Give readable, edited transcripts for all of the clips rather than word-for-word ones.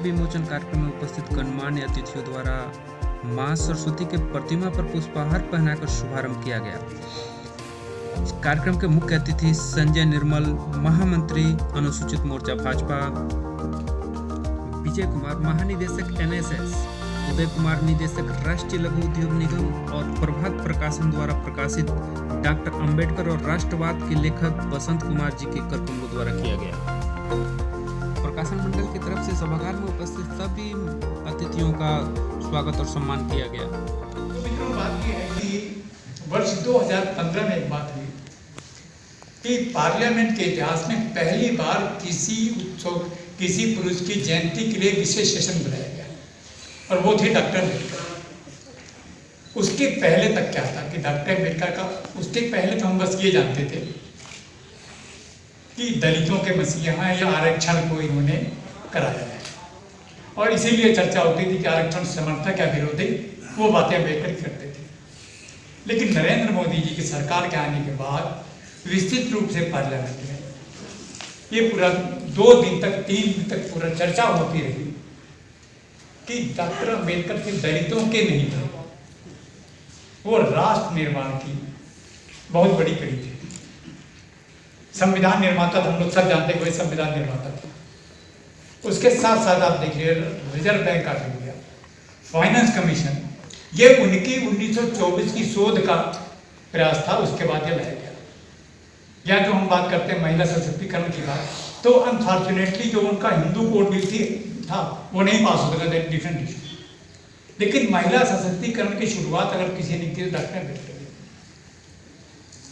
विमोचन कार्यक्रम में उपस्थित गणमान्य अतिथियों द्वारा मां सरस्वती के प्रतिमा पर पुष्पहार पहनाकर शुभारंभ किया गया। कार्यक्रम के मुख्य अतिथि संजय निर्मल, महामंत्री अनुसूचित मोर्चा भाजपा, विजय कुमार महानिदेशक NSS, उदय कुमार निदेशक राष्ट्रीय लघु उद्योग निगम और प्रभात प्रकाशन द्वारा प्रकाशित डॉक्टर अंबेडकर और राष्ट्रवाद के लेखक बसंत कुमार जी के करकमलों द्वारा किया गया। प्रकाशन मंडल की तरफ से सभागार में उपस्थित सभी अतिथियों का स्वागत और सम्मान किया गया। तो मित्रों, बात यह है कि वर्ष 2015 में एक बात हुई कि पार्लियामेंट के इतिहास में पहली बार किसी पुरुष की जयंती के लिए विशेष सेशन बुलाया गया और वो थे डॉक्टर अम्बेडकर। उसके पहले तक क्या था कि डॉक्टर अम्बेडकर का, उसके पहले तो हम बस ये जानते थे कि दलितों के मसीहा या आरक्षण को इन्होंने कराया है और इसीलिए चर्चा होती थी कि आरक्षण समर्थक या विरोधी, वो बातें अम्बेडकर करते थे। लेकिन नरेंद्र मोदी जी की सरकार के आने के बाद विस्तृत रूप से पार्लियामेंट में ये पूरा 2 दिन तक 3 दिन तक पूरा चर्चा होती रही कि डॉक्टर अम्बेडकर सिर्फ दलितों के नहीं थे, वो राष्ट्र निर्माण की बहुत बड़ी कड़ी थी। संविधान निर्माता हम लोग सब जानते हैं, संविधान निर्माता था। उसके साथ साथ आप देखिए reserve bank of India, finance commission, ये उनकी 1924 की शोध का प्रयास था। उसके बाद ये लाया गया। या जो हम बात करते हैं महिला सशक्तिकरण की बात, तो अनफॉर्चुनेटली जो उनका हिंदू कोड बिल था वो नहीं पास होता था, डिफरेंट इशू। लेकिन महिला सशक्तिकरण की शुरुआत अगर किसी ने की तो डॉक्टर अम्बेडकर।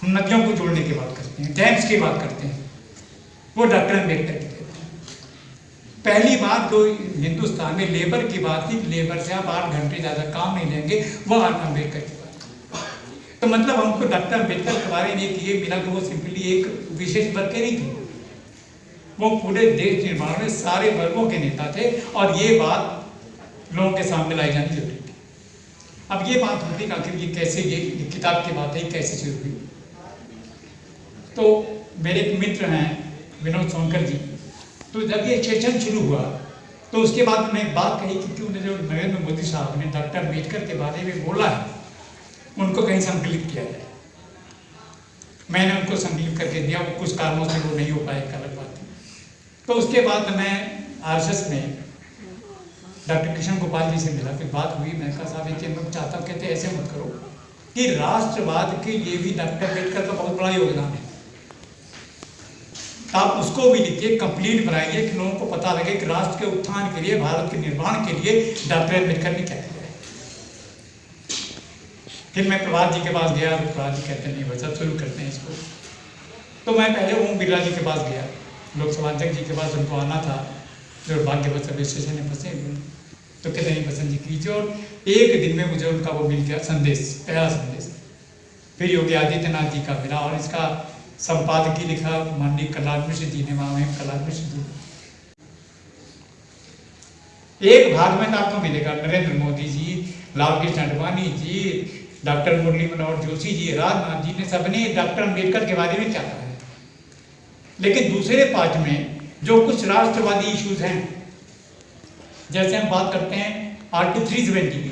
हम नदियों को जोड़ने की बात करते हैं, डैम्स की बात करते हैं, वो डॉक्टर अम्बेडकर की थे। पहली बार जो हिंदुस्तान में लेबर की बात थी, लेबर से आप 8 घंटे ज़्यादा काम नहीं लेंगे, वह अम्बेडकर की बात। तो मतलब हमको डॉक्टर अम्बेडकर के बारे में ये मिला कि वो सिंपली एक विशेष वर्ग के नहीं थे, वो पूरे देश निर्माण में सारे वर्गों के नेता थे और ये बात लोगों के सामने लाई जानी जरूरी थी। अब ये बात होती कि आखिर ये कैसे, ये किताब की बात है, कैसे शुरू हुई। तो मेरे एक मित्र हैं विनोद सोनकर जी, तो जब ये सेशन शुरू हुआ तो उसके बाद मैं बात कही कि क्यों जो नरेंद्र मोदी साहब ने डॉक्टर अम्बेडकर के बारे में बोला है उनको कहीं संकलित किया जाए। मैंने उनको संकलित करके दिया, वो कुछ कारणों से वो नहीं हो पाया, एक अलग बात है। तो उसके बाद मैं RSS में डॉक्टर कृष्ण गोपाल जी से मिला, फिर बात हुई। मैं कहा साहब ये मैं चाहता हूँ, कहते ऐसे मत करो कि राष्ट्रवाद के लिए भी डॉक्टर अम्बेडकर का बहुत बड़ा योगदान है, आप उसको भी लिखिए, कंप्लीट बनाइए कि लोगों को पता लगे कि राष्ट्र के उत्थान के लिए, भारत के निर्माण के लिए डॉक्टर अम्बेडकर ने क्या किया है। फिर मैं प्रभात जी के पास गया, तो प्रभात जी कहते नहीं बस अब शुरू करते हैं इसको। तो मैं पहले ओम बिरला जी के पास गया, लोकसभा अध्यक्ष जी के पास, उनको आना था, जो भाग्यवश सब स्टेशन में फंसे हुए, तो कहते नहीं पसंद जी कीजिए। और एक दिन में मुझे उनका वो मिल गया संदेश, पहला संदेश। फिर योगी आदित्यनाथ जी का मिला और इसका संपादकीय लिखा माननीय कल्याण मिश्र जी ने, वहां कल्याण मिश्र जी। एक भाग में आपको मिलेगा नरेंद्र मोदी जी, लालकृष्ण आडवाणी जी, डॉक्टर मुरली मनोहर जोशी जी, राजनाथ जी ने सबने डॉक्टर अम्बेडकर के बारे में क्या कहा है। लेकिन दूसरे पार्ट में जो कुछ राष्ट्रवादी इश्यूज हैं, जैसे हम बात करते हैं आर्टिकल 370 की,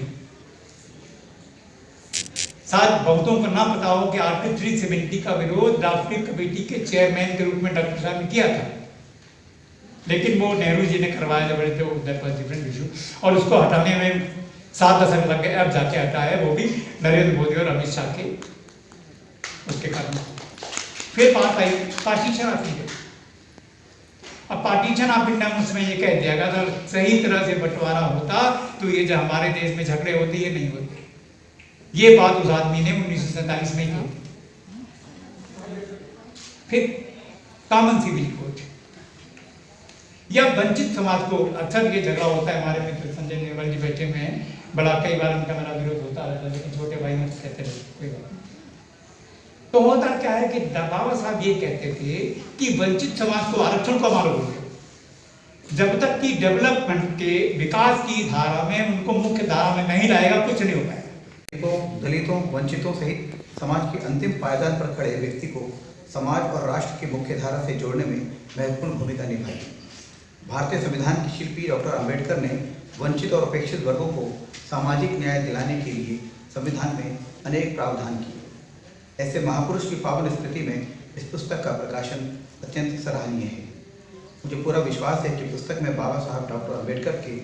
शायद बहुतों को ना पता हो कि आर्टिकल 370 का विरोध ड्राफ्टिंग कमेटी के चेयरमैन के रूप में डॉक्टर साहब ने किया था, लेकिन वो नेहरू जी ने करवाया डिफरेंट इशू, और उसको हटाने में 7 दशक लग गए। अब जाके हटाया, वो भी नरेंद्र मोदी और अमित शाह के उसके कारण। फिर बात आई पार्टीशन ऑफ इंडिया। अब पार्टीशन ऑफ इंडिया उसमें ये कह दिया गया था सही तरह से बंटवारा होता तो ये जो हमारे देश में झगड़े होते ये नहीं होते। ये बात उस आदमी ने 1947 में की। फिर कॉमन सिविल कोड या वंचित समाज को, अक्सर ये झगड़ा होता है, हमारे मित्र संजय निर्मल जी बैठे हुए हैं, बड़ा कई बार उनका मेरा विरोध होता रहता है, लेकिन छोटे भाई मुझे कहते रहे कोई बात नहीं। तो होता क्या है कि बाबा साहब ये कहते थे कि वंचित समाज को आरक्षण को मालूम हो, जब तक कि डेवलपमेंट के विकास की धारा में उनको मुख्य धारा में नहीं लाएगा कुछ नहीं हो पाएगा। तो दलितों, वंचितों सहित समाज के अंतिम पायदान पर खड़े व्यक्ति को समाज और राष्ट्र की मुख्य धारा से जोड़ने में महत्वपूर्ण भूमिका निभाई। भारतीय संविधान के शिल्पी डॉक्टर अंबेडकर ने वंचित और उपेक्षित वर्गों को सामाजिक न्याय दिलाने के लिए संविधान में अनेक प्रावधान किए। ऐसे महापुरुष की पावन स्मृति में इस पुस्तक का प्रकाशन अत्यंत सराहनीय है। मुझे पूरा विश्वास है कि पुस्तक में बाबा साहब डॉक्टर अंबेडकर के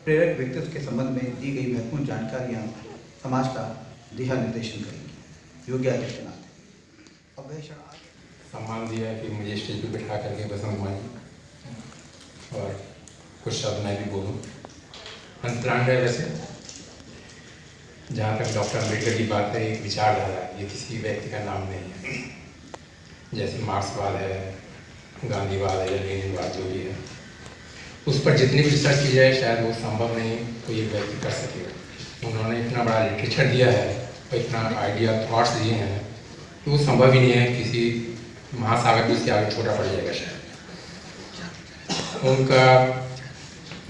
प्रेरक व्यक्तित्व के संबंध में दी गई महत्वपूर्ण जानकारियाँ समाज का दिशा निर्देशन करेंगी। योगी आदित्यनाथ। अब वह क्षण सम्मान दिया कि मुझे स्टेज पर बैठा करके बसंत मानी और कुछ शब्द मैं भी बोलूँ। अंतरांड है वैसे, जहाँ तक डॉक्टर अम्बेडकर की बात है, एक विचारधारा है, ये किसी व्यक्ति का नाम नहीं है। जैसे मार्क्सवाद है, गांधीवाद है या लेनिनवाद जो भी है, उस पर जितनी भी रिसर्च की जाए शायद वो संभव नहीं कोई एक व्यक्ति कर सकेगा। उन्होंने इतना बड़ा लिटरेचर दिया है और इतना आइडिया थॉट्स दिए हैं कि वो संभव ही नहीं है, किसी महासागर भी उसके आगे छोटा पड़ जाएगा शायद।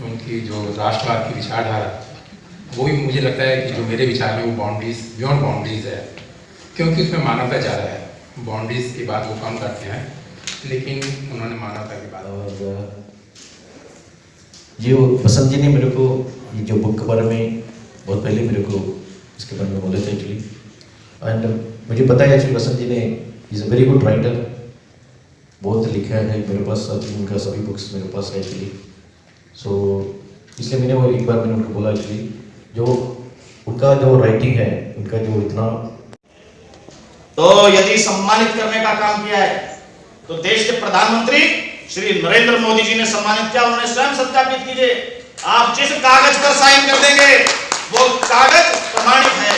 उनकी जो राष्ट्रवाद की विचारधारा, वो भी मुझे लगता है कि जो मेरे विचार में वो बाउंड्रीज बियॉन्ड बाउंड्रीज है, क्योंकि उसमें मानवता ज़्यादा है। बाउंड्रीज की बात वो कम करते हैं, लेकिन उन्होंने मानवता की बात। और जो बसंत जी ने मेरे को ये जो बुक के बारे में बहुत पहले मेरे को इसके बारे में बोले थे एक्चुअली, एंड मुझे पता है एक्चुअली बसंत जी ने is a very good writer, बहुत लिखा है मेरे पास, उनका सभी बुक्स मेरे पास है एक्चुअली। सो इसलिए मैंने वो एक बार मैंने उनको बोला एक्चुअली, जो उनका जो राइटिंग है, उनका जो इतना, तो यदि सम्मानित करने का काम किया है तो देश के प्रधानमंत्री श्री नरेंद्र मोदी जी ने सम्मानित किया। उन्होंने स्वयं सत्यापित कीजिए, आप जिस कागज पर साइन कर देंगे वो कागज प्रमाणित है।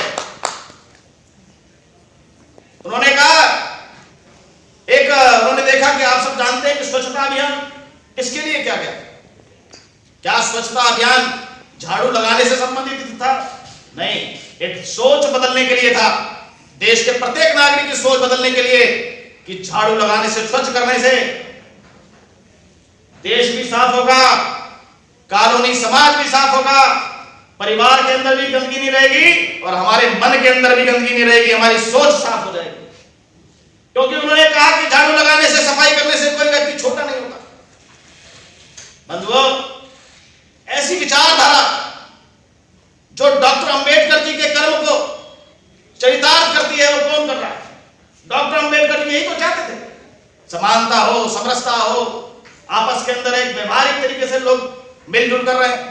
उन्होंने कहा, उन्होंने देखा कि आप सब जानते हैं कि स्वच्छता अभियान किसके लिए किया गया? क्या स्वच्छता अभियान झाड़ू लगाने से संबंधित था? नहीं, एक सोच बदलने के लिए था, देश के प्रत्येक नागरिक की सोच बदलने के लिए कि झाड़ू लगाने से, स्वच्छ करने से देश भी साफ होगा, कॉलोनी समाज भी साफ होगा, परिवार के अंदर भी गंदगी नहीं रहेगी और हमारे मन के अंदर भी गंदगी नहीं रहेगी, हमारी सोच साफ हो जाएगी। क्योंकि उन्होंने कहा कि झाड़ू लगाने से, सफाई करने से कोई व्यक्ति छोटा नहीं होता। बंधुओं, ऐसी विचारधारा जो डॉक्टर अंबेडकर जी के कर्म को चरितार्थ करती है, वो कौन कर रहा है? डॉक्टर अंबेडकर जी यही तो चाहते थे, समानता हो, समरसता हो, आपस के अंदर एक व्यवहारिक तरीके से लोग मिलजुल कर रहे हैं।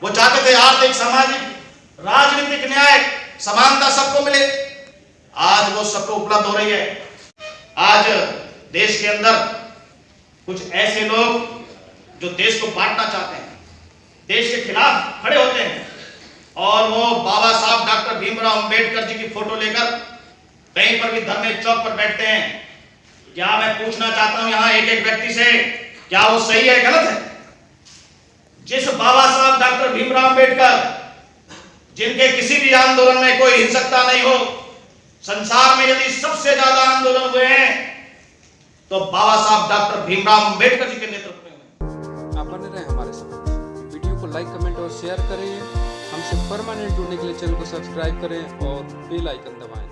वो चाहते थे आर्थिक, सामाजिक, राजनीतिक न्याय, समानता सबको मिले। आज वो सबको उपलब्ध हो रही है। आज देश के अंदर कुछ ऐसे लोग जो देश को बांटना चाहते हैं, देश के खिलाफ खड़े होते हैं और वो बाबा साहब डॉक्टर भीमराव अंबेडकर जी की फोटो लेकर कहीं पर भी धरने चौक पर बैठते हैं। क्या मैं पूछना चाहता हूं यहां एक एक व्यक्ति से, क्या वो सही है, गलत है? जिस बाबा साहब डॉक्टर भीमराव अंबेडकर, जिनके किसी भी आंदोलन में कोई हिंसकता नहीं हो, संसार में यदि सबसे ज्यादा आंदोलन हुए हैं तो बाबा साहब डॉक्टर भीमराव अंबेडकर जी के नेतृत्व में हुए। आप बने रहे हमारे साथ। वीडियो को लाइक, कमेंट और शेयर करें। हमसे परमानेंट जुड़ने के लिए चैनल को सब्सक्राइब करें और बेल आइकन दबाएं।